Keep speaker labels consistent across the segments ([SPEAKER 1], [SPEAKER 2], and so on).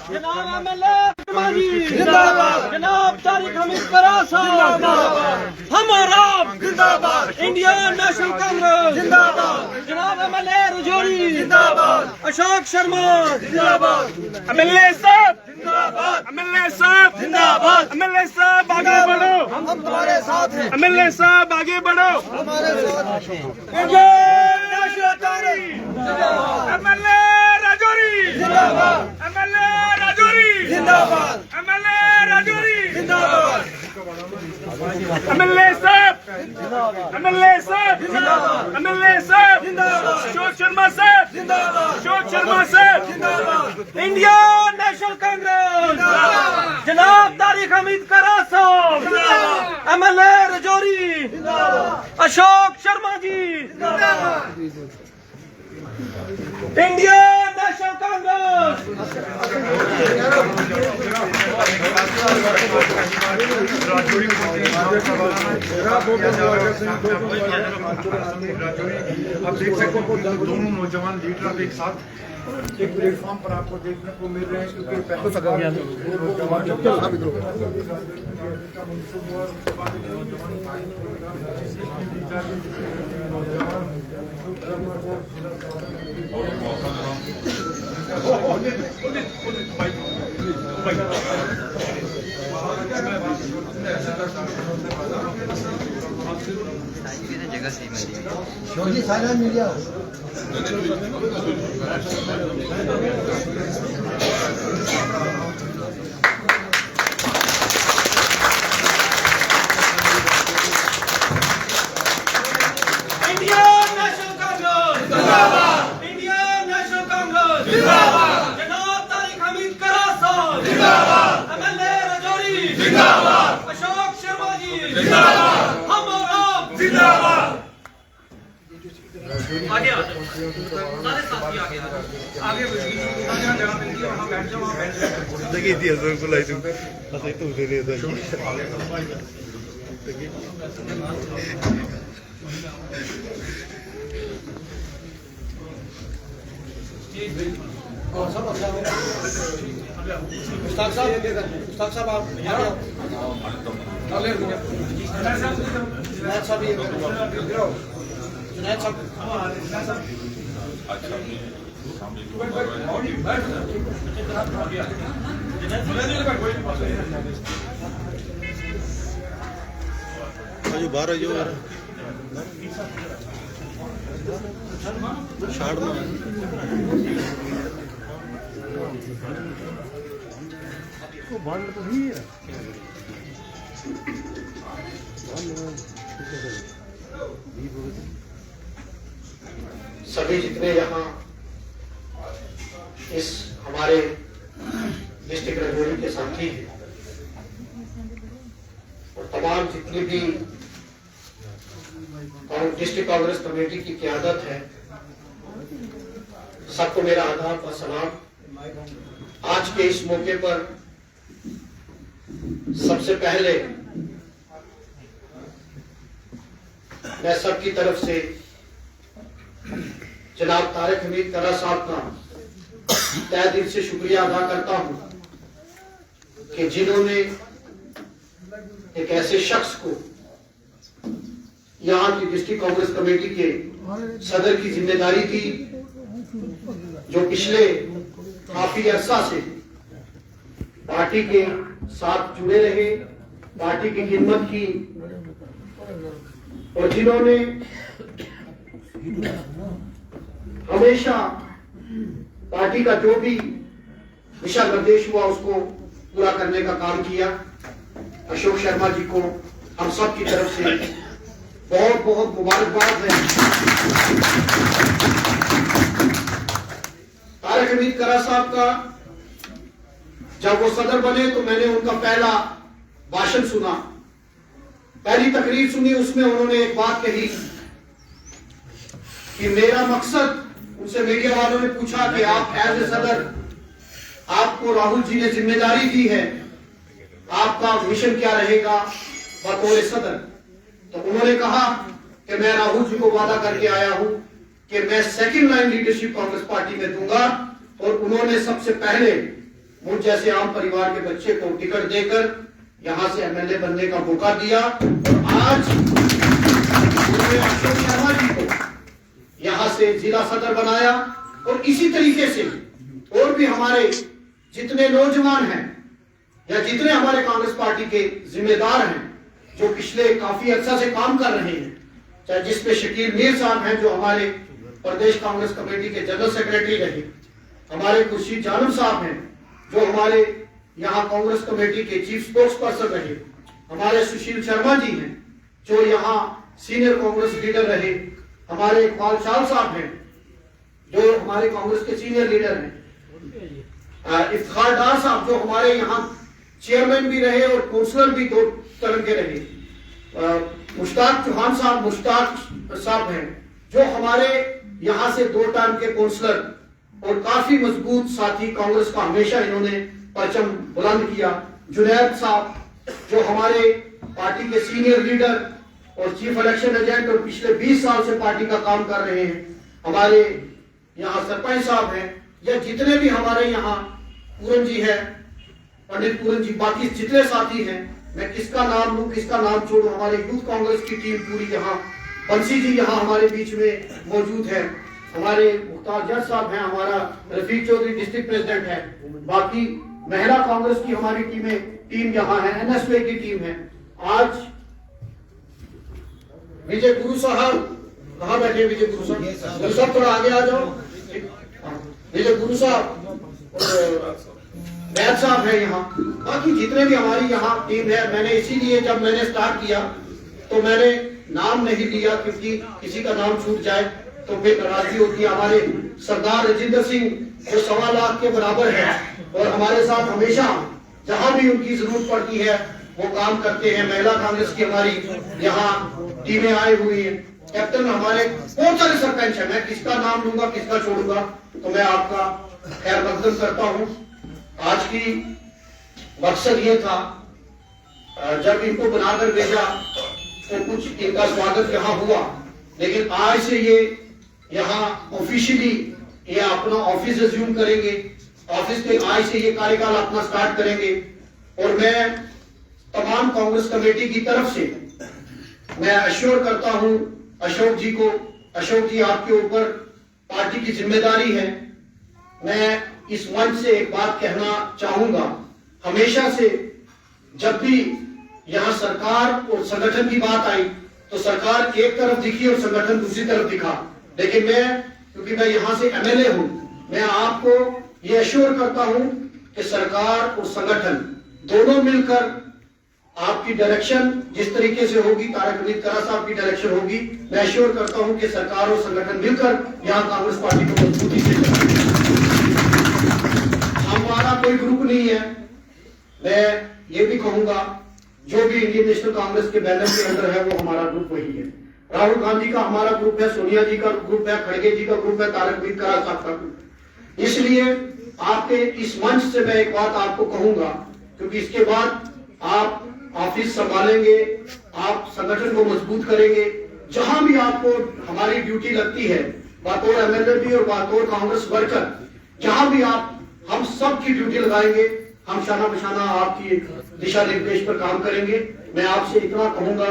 [SPEAKER 1] जनाब एमएलए जिंदाबाद, जनाब तारिक हमीद करार साहब हमारा जिंदाबाद, इंडियन नेशनल कांग्रेस जिंदाबाद, जनाब एमएलए रजौरी जिंदाबाद, अशोक शर्मा जिंदाबाद,
[SPEAKER 2] एमएलए साहब
[SPEAKER 1] जिंदाबाद,
[SPEAKER 2] एमएलए साहब
[SPEAKER 1] जिंदाबाद,
[SPEAKER 2] एमएलए साहब आगे बढ़ो,
[SPEAKER 1] हम तुम्हारे साथ हैं,
[SPEAKER 2] एमएलए साहब आगे बढ़ो।
[SPEAKER 1] हमारे साथ
[SPEAKER 2] Indian national Congress MLA Rajouri
[SPEAKER 1] जिंदाबाद,
[SPEAKER 2] एमएलए राजौरी
[SPEAKER 1] जिंदाबाद,
[SPEAKER 2] एमएलए राजौरी
[SPEAKER 1] जिंदाबाद,
[SPEAKER 2] एमएलए साहब एमएलए साहब एमएलए साहब अशोक शर्मा साहब अशोक शर्मा साहब
[SPEAKER 1] इंडियन नेशनल कांग्रेस जनाब तारिक हमीद करार साहब MLA Rajouri Ashok Sharma ji Indian national Congress
[SPEAKER 3] आप देख सकते हो दोनों नौजवान लीडर एक साथ एक प्लेटफॉर्म पर आपको देखने को मिल रहे हैं क्योंकि
[SPEAKER 4] जगह सही मिली
[SPEAKER 1] मीडिया इंडियन नेशनल कांग्रेस जिंदाबाद, इंडियन नेशनल कांग्रेस जिंदाबाद, जनाब तारिक हमीद करार साहब जिंदाबाद, एमएलए रजौरी जिंदाबाद, अशोक शर्मा जी जिंदाबाद, हम और आप जिंदाबाद। आगे आ जाओ, सारे साथी आगे आ जाओ, आगे जगह मिलती है वहाँ बैठ जाओ, वहाँ बैठ जाओ।
[SPEAKER 3] देखिए दिया सर को लाइट ऐसे तो दे रहे थे
[SPEAKER 1] मुश्ताक साहब आप जुनैद साहब
[SPEAKER 3] जो बाहर है जो शार्ट में
[SPEAKER 5] सभी जितने यहाँ इस हमारे डिस्ट्रिक्ट रजौरी के साथी हैं और तमाम जितनी भी डिस्ट्रिक्ट कांग्रेस कमेटी की क़यादत है, सबको मेरा आदाब व सलाम। आज के इस मौके पर सबसे पहले मैं सबकी तरफ से जनाब तारिक हमीद करार साहब का तहे दिल से शुक्रिया अदा करता हूं कि जिन्होंने एक ऐसे शख्स को यहाँ की डिस्ट्रिक्ट कांग्रेस कमेटी के सदर की जिम्मेदारी दी जो पिछले काफी अरसा से पार्टी के साथ जुड़े रहे, पार्टी की खिदमत की और जिन्होंने हमेशा पार्टी का जो भी दिशा निर्देश हुआ उसको पूरा करने का काम किया। अशोक शर्मा जी को हम सब की तरफ से बहुत बहुत मुबारकबाद है। तारिक हमीद करार साहब का जब वो सदर बने तो मैंने उनका पहला भाषण सुना, पहली तकरीर सुनी। उसमें उन्होंने एक बात कही कि मेरा मकसद, उनसे मीडिया वालों ने पूछा कि आप एज ए सदर, आपको राहुल जी ने जिम्मेदारी दी है, आपका मिशन क्या रहेगा बतौर सदर? तो उन्होंने कहा कि मैं राहुल जी को वादा करके आया हूं कि मैं second line leadership Congress party में दूंगा। और उन्होंने सबसे पहले मुझ जैसे आम परिवार के बच्चे को टिकट देकर यहां से एमएलए बनने का मौका दिया और आज उन्होंने अशोक शर्मा जी को यहां से जिला सदर बनाया। और इसी तरीके से और भी हमारे जितने नौजवान हैं या जितने हमारे कांग्रेस पार्टी के जिम्मेदार हैं जो पिछले काफी अर्सा से काम कर रहे हैं, चाहे जिसपे शकील मीर साहब हैं जो हमारे प्रदेश कांग्रेस कमेटी के जनरल सेक्रेटरी रहे, हमारे खुर्शीद जानम साहब हैं जो हमारे यहाँ कांग्रेस कमेटी के चीफ स्पोक्स पर्सन रहे, हमारे सुशील शर्मा जी हैं जो यहाँ सीनियर कांग्रेस लीडर रहे, हमारे इकबाल शाह साहब हैं जो हमारे कांग्रेस के सीनियर लीडर हैं, इफ्तिखार डार साहब जो हमारे यहाँ चेयरमैन भी रहे और काउंसलर भी 2 टर्म के रहे, मुश्ताक चौहान साहब हैं जो हमारे यहाँ से 2 टर्म के काउंसलर और काफी मजबूत साथी कांग्रेस का हमेशा इन्होंने परचम बुलंद किया, जुनैद साहब जो हमारे पार्टी के सीनियर लीडर और चीफ इलेक्शन एजेंट और पिछले 20 साल से पार्टी का काम कर रहे हैं, हमारे यहाँ सरपंच साहब हैं या जितने भी हमारे यहाँ पूरन जी है, पंडित पूरन जी, बाकी जितने साथी हैं, मैं किसका नाम लूं किसका नाम छोड़ूं, हमारे यूथ कांग्रेस की टीम पूरी यहाँ, बंसी जी यहाँ हमारे बीच में मौजूद है, हमारे मुख्तार जट साहब हैं, हमारा रफीक चौधरी डिस्ट्रिक्ट प्रेसिडेंट है, बाकी महिला कांग्रेस की हमारी टीम यहाँ है, एनएसपी की टीम है। आज विजय गुरु साहब कहाँ बैठे? विजय गुरु साहब थोड़ा आगे आ जाओ। विजय गुरु साहब वैद साहब है यहाँ, बाकी जितने भी हमारी यहाँ टीम है। मैंने इसीलिए जब मैंने स्टार्ट किया तो मैंने नाम नहीं लिया क्योंकि किसी का नाम छूट जाए तो फिर नाराजगी होती है। हमारे सरदार राजेंद्र सिंह जो 1.25 लाख के बराबर है और हमारे साथ हमेशा जहां भी उनकी जरूरत पड़ती है वो काम करते हैं। महिला कांग्रेस की हमारी यहाँ टीमें आई हुई है। कैप्टन हमारे बहुत सारे सरपंच है, मैं किसका नाम लूंगा किसका छोड़ूंगा तो मैं आपका खैर मकदम करता हूँ। आज की मकसद ये था, जब इनको बनाकर भेजा तो कुछ इनका स्वागत यहाँ हुआ, लेकिन आज से ये यहाँ ऑफिशियली ये अपना ऑफिस रिज्यूम करेंगे, ऑफिस के आज से ये कार्यकाल अपना स्टार्ट करेंगे। और मैं तमाम कांग्रेस कमेटी की तरफ से मैं अश्योर करता हूं अशोक जी को, अशोक जी आपके ऊपर पार्टी की जिम्मेदारी है। मैं इस मंच से एक बात कहना चाहूंगा, हमेशा से जब भी यहाँ सरकार और संगठन की बात आई तो सरकार एक तरफ दिखी और संगठन दूसरी तरफ दिखा, लेकिन क्योंकि मैं यहाँ से एमएलए हूं, मैं आपको ये अश्योर करता हूं कि सरकार और संगठन दोनों मिलकर आपकी डायरेक्शन जिस तरीके से होगी, तारक अमीर करा साहब की डायरेक्शन होगी, मैं अश्योर करता हूं कि सरकार और संगठन मिलकर यहाँ कांग्रेस पार्टी को मजबूती से हमारा कोई ग्रुप नहीं है। मैं ये भी कहूंगा जो भी इंडियन नेशनल कांग्रेस के बैनर के अंदर है वो हमारा ग्रुप वही है। राहुल गांधी का हमारा ग्रुप है, सोनिया जी का ग्रुप है, खड़गे जी का ग्रुप है, तारक अमीर करा साहब का ग्रुप। इसलिए आपके इस मंच से मैं एक बात आपको कहूंगा, क्योंकि इसके बाद आप ऑफिस संभालेंगे, आप संगठन को मजबूत करेंगे, जहां भी आपको हमारी ड्यूटी लगती है, बतौर एमएलए भी और बतौर कांग्रेस वर्कर, जहां भी आप हम सब की ड्यूटी लगाएंगे, हम शाना बशाना आपकी दिशा निर्देश पर काम करेंगे। मैं आपसे इतना कहूंगा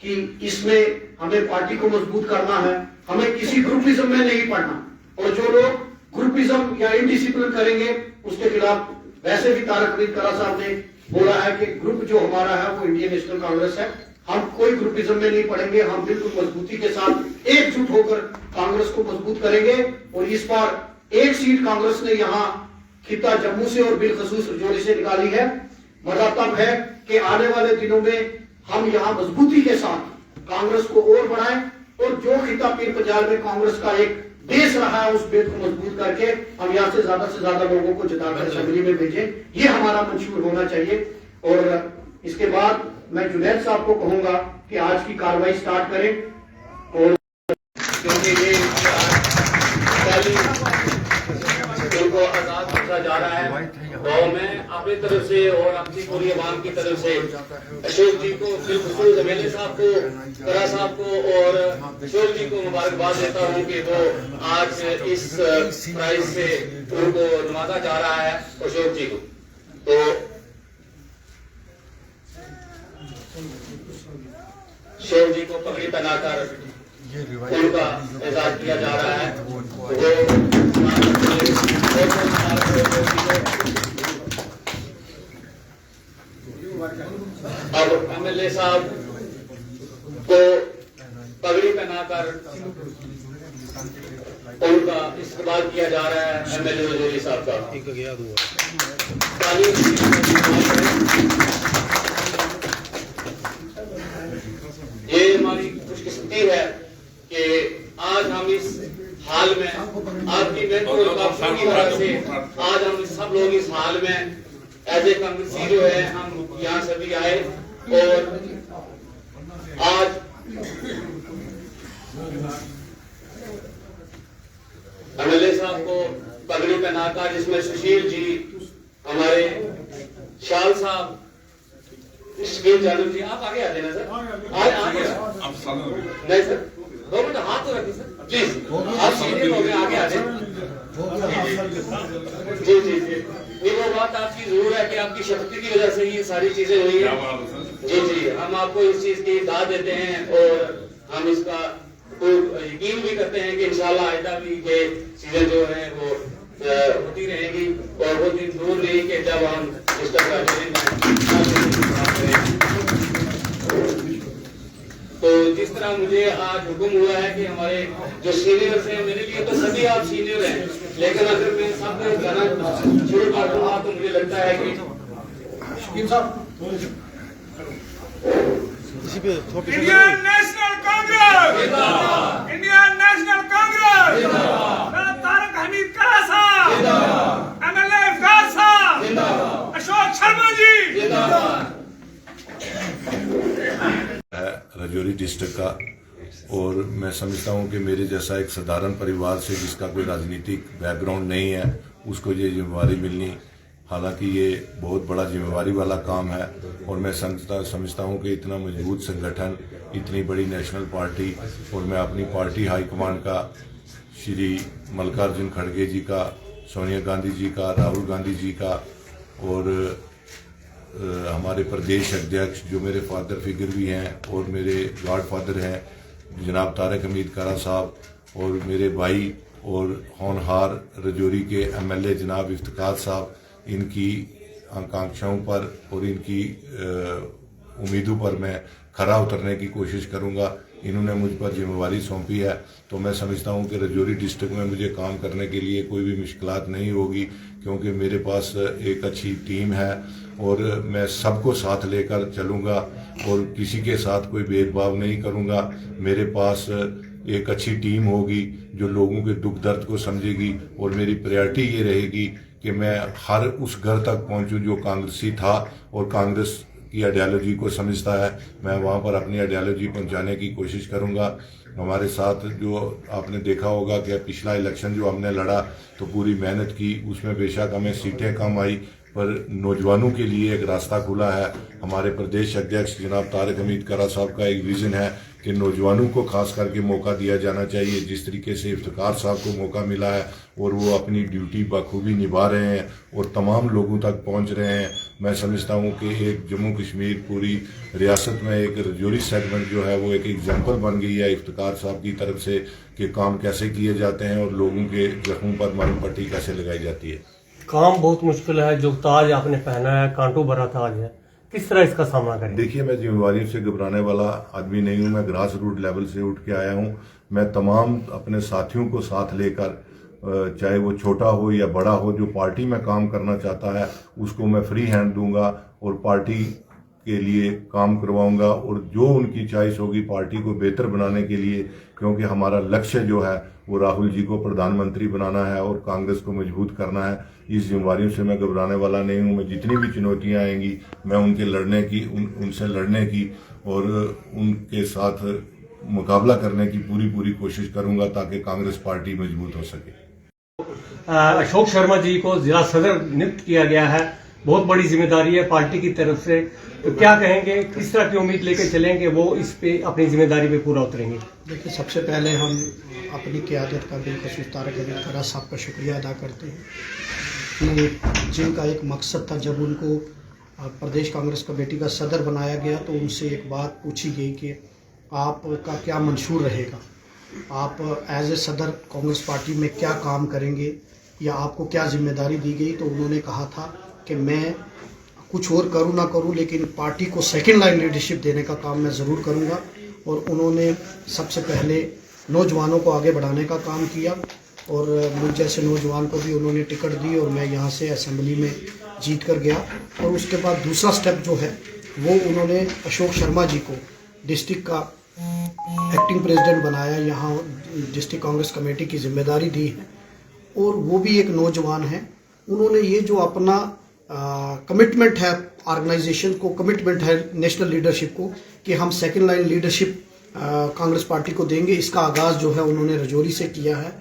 [SPEAKER 5] कि इसमें हमें पार्टी को मजबूत करना है, हमें किसी ग्रुपिज्म में नहीं पड़ना, और जो लोग ग्रुपिज्म या इनडिसिप्लिन करेंगे उसके खिलाफ, वैसे भी तारक अमीर करा साहब ने बोला है कि ग्रुप जो हमारा है वो इंडियन नेशनल कांग्रेस है, हम कोई ग्रुपिज्म में नहीं पड़ेंगे, हम बिल्कुल मजबूती के साथ एकजुट होकर कांग्रेस को मजबूत करेंगे। और इस बार एक सीट कांग्रेस ने यहाँ खिता जम्मू से और बिलखसूस रजौरी से निकाली है। मतलब है कि आने वाले दिनों में हम यहाँ मजबूती के साथ कांग्रेस को और बढ़ाएं और जो खिता पीर पंजाल में कांग्रेस का एक बेस रहा है उस बेस को मजबूत करके हम यहाँ से ज्यादा लोगों को जिताकर असेंबली में भेजें, ये हमारा मंशूर होना चाहिए। और इसके बाद मैं जुनैद साहब को कहूंगा कि आज की कार्रवाई स्टार्ट करें। और क्योंकि ये
[SPEAKER 4] आजाद पूछा जा रहा है। तो मैं अपनी तरफ से और अपनी पूरी आवाम की तरफ से अशोक जी को, बिलखुसूस एमएलए साहब को, करा साहब को और अशोक जी को मुबारकबाद देता हूँ कि वो आज इस प्राइज से उनको नवाजा जा रहा है अशोक जी को। तो अशोक जी को पगड़ी पहनाकर उनका एजाज किया जा रहा है। अब एमएलए साहब को पगड़ी पहनाकर उनका इस्तेमाल किया जा रहा है एमएलए रजौरी साहब का। ये हमारी खुशकिस्मती है कि आज हम इस हाल में आपकी मेहनत की वजह से आज हम सब लोग इस हाल में एज ए कांग्रेसी जो है हम यहाँ से भी आए और आज एमएलए साहब को पगड़ी पहनाकर, जिसमें सुशील जी, हमारे शाल साहब, जानू जी, आप आगे आ जाना सर, आगे नहीं सर, 2 मिनट हाथ तो रखिए सर प्लीज, आप सीनियर हो गए, आगे आ जाए। जी जी जी, ये वो बात आपकी जरूर है कि आपकी शक्ति की वजह से ये सारी चीजें हुई है। जी जी, हम आपको इस चीज की दाद देते हैं और हम इसका यकीन भी करते हैं कि इंशाल्लाह आइंदा भी ये चीजें जो है वो होती रहेगी और वो दिन दूर नहीं कि जब हम इस तरह तो जिस तरह मुझे आज हुक्म हुआ है कि हमारे जो सीनियर्स हैं, मेरे लिए तो सभी आप सीनियर हैं, लेकिन अगर मैं सबको गाना शुरू कर दूंगा तो मुझे लगता है कि
[SPEAKER 2] इंडियन नेशनल कांग्रेस जिंदाबाद, इंडियन नेशनल कांग्रेस जिंदाबाद, तारक हमीद करा साहब, एमएलए इफ्तार साहब जिंदाबाद, अशोक शर्मा जी जिंदाबाद।
[SPEAKER 6] रजौरी डिस्ट्रिक्ट का, और मैं समझता हूं कि मेरे जैसा एक साधारण परिवार से जिसका कोई राजनीतिक बैकग्राउंड नहीं है उसको ये जिम्मेवारी मिलनी, हालांकि ये बहुत बड़ा जिम्मेवारी वाला काम है। और मैं समझता हूं कि इतना मजबूत संगठन, इतनी बड़ी नेशनल पार्टी, और मैं अपनी पार्टी हाईकमान का, श्री मल्लिकार्जुन खड़गे जी का, सोनिया गांधी जी का, राहुल गांधी जी का, और हमारे प्रदेश अध्यक्ष जो मेरे फादर फिगर भी हैं और मेरे गॉड फादर हैं जनाब तारक हमीद करा साहब, और मेरे भाई और होनहार रजौरी के एमएलए जनाब इफ्तिकार साहब, इनकी आकांक्षाओं पर और इनकी उम्मीदों पर मैं खरा उतरने की कोशिश करूंगा। इन्होंने मुझ पर जिम्मेवारी सौंपी है तो मैं समझता हूं कि रजौरी डिस्ट्रिक्ट में मुझे काम करने के लिए कोई भी मुश्किलात नहीं होगी, क्योंकि मेरे पास एक अच्छी टीम है और मैं सबको साथ लेकर चलूंगा और किसी के साथ कोई भेदभाव नहीं करूंगा। मेरे पास एक अच्छी टीम होगी जो लोगों के दुख दर्द को समझेगी, और मेरी प्रायोरिटी ये रहेगी कि मैं हर उस घर तक पहुंचूं जो कांग्रेसी था और कांग्रेस की आइडियोलॉजी को समझता है। मैं वहां पर अपनी आइडियोलॉजी पहुंचाने की कोशिश करूंगा। हमारे साथ जो आपने देखा होगा कि पिछला इलेक्शन जो हमने लड़ा तो पूरी मेहनत की, उसमें बेशक हमें सीटें कम आई पर नौजवानों के लिए एक रास्ता खुला है। हमारे प्रदेश अध्यक्ष जनाब तारक हमीद करा साहब का एक विजन है कि नौजवानों को खास करके मौका दिया जाना चाहिए। जिस तरीके से इफ्तिकार साहब को मौका मिला है और वो अपनी ड्यूटी बखूबी निभा रहे हैं और तमाम लोगों तक पहुंच रहे हैं, मैं समझता हूं कि एक जम्मू कश्मीर पूरी रियासत में एक रजौरी सेगमेंट जो है वो एक एग्जाम्पल बन गई है इफ्तिकार साहब की तरफ से कि काम कैसे किए जाते हैं और लोगों के जख्मों पर मरहम पट्टी कैसे लगाई जाती है।
[SPEAKER 7] काम बहुत मुश्किल है, जो ताज आपने पहना है कांटों भरा ताज है, किस तरह इसका सामना करें?
[SPEAKER 6] देखिए, मैं जिम्मेवारियों से घबराने वाला आदमी नहीं हूं, मैं ग्रास रूट लेवल से उठ के आया हूं। मैं तमाम अपने साथियों को साथ लेकर, चाहे वो छोटा हो या बड़ा हो, जो पार्टी में काम करना चाहता है उसको मैं फ्री हैंड दूंगा और पार्टी के लिए काम करवाऊंगा, और जो उनकी चॉइस होगी पार्टी को बेहतर बनाने के लिए, क्योंकि हमारा लक्ष्य जो है वो राहुल जी को प्रधानमंत्री बनाना है और कांग्रेस को मजबूत करना है। इस जिम्मेवारियों से मैं घबराने वाला नहीं हूं। मैं जितनी भी चुनौतियां आएंगी मैं उनके लड़ने की, उनसे लड़ने की और उनके साथ मुकाबला करने की पूरी कोशिश करूंगा ताकि कांग्रेस पार्टी मजबूत हो सके।
[SPEAKER 7] अशोक शर्मा जी को जिला सदर नियुक्त किया गया है, बहुत बड़ी जिम्मेदारी है पार्टी की तरफ से, तो क्या कहेंगे, किस तरह की उम्मीद लेकर चलेंगे वो इस पे अपनी जिम्मेदारी पे पूरा उतरेंगे?
[SPEAKER 8] देखिए, सबसे पहले हम अपनी क़यादत का बिलखसूस तारक हमीद खैरा साहब का शुक्रिया अदा करते हैं कि जिनका एक मकसद था, जब उनको प्रदेश कांग्रेस कमेटी का सदर बनाया गया तो उनसे एक बात पूछी गई कि आपका क्या मंशूर रहेगा, आप एज ए सदर कांग्रेस पार्टी में क्या काम करेंगे या आपको क्या जिम्मेदारी दी गई, तो उन्होंने कहा था कि मैं कुछ और करूं ना करूं लेकिन पार्टी को सेकंड लाइन लीडरशिप देने का काम मैं ज़रूर करूंगा। और उन्होंने सबसे पहले नौजवानों को आगे बढ़ाने का काम किया और मुझ जैसे नौजवान को भी उन्होंने टिकट दी और मैं यहाँ से असेंबली में जीत कर गया। और उसके बाद दूसरा स्टेप जो है वो उन्होंने अशोक शर्मा जी को डिस्ट्रिक्ट का एक्टिंग प्रेसिडेंट बनाया, यहाँ डिस्ट्रिक्ट कांग्रेस कमेटी की जिम्मेदारी दी है और वो भी एक नौजवान है। उन्होंने ये जो अपना कमिटमेंट है ऑर्गेनाइजेशन को, कमिटमेंट है नेशनल लीडरशिप को कि हम second line leadership Congress party को देंगे, इसका आगाज़ जो है उन्होंने रजौरी से किया है।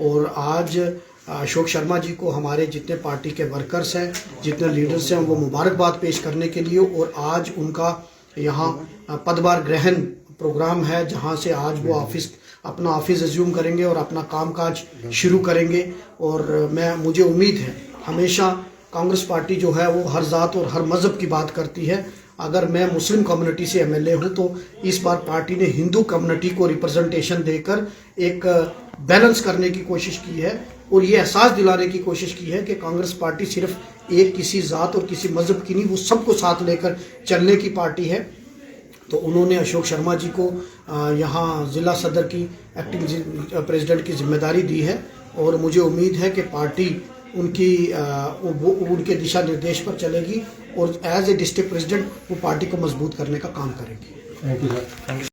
[SPEAKER 8] और आज अशोक शर्मा जी को हमारे जितने पार्टी के वर्कर्स हैं, जितने लीडर्स हैं, वो मुबारकबाद पेश करने के लिए, और आज उनका यहाँ पदभार ग्रहण प्रोग्राम है जहाँ से आज वो अपना ऑफिस एज्यूम करेंगे और अपना कामकाज शुरू करेंगे। और मुझे उम्मीद है, हमेशा कांग्रेस पार्टी जो है वो हर जात और हर मज़हब की बात करती है। अगर मैं मुस्लिम कम्युनिटी से एमएलए हूँ तो इस बार पार्टी ने हिंदू कम्युनिटी को रिप्रेजेंटेशन देकर एक बैलेंस करने की कोशिश की है और ये एहसास दिलाने की कोशिश की है कि कांग्रेस पार्टी सिर्फ एक किसी जात और किसी मज़हब की नहीं, वो सबको साथ लेकर चलने की पार्टी है। तो उन्होंने अशोक शर्मा जी को यहाँ ज़िला सदर की एक्टिंग प्रेसिडेंट की जिम्मेदारी दी है और मुझे उम्मीद है कि पार्टी उनके दिशा निर्देश पर चलेगी और एज ए डिस्ट्रिक्ट प्रेसिडेंट वो पार्टी को मजबूत करने का काम करेगी।
[SPEAKER 7] Thank you sir.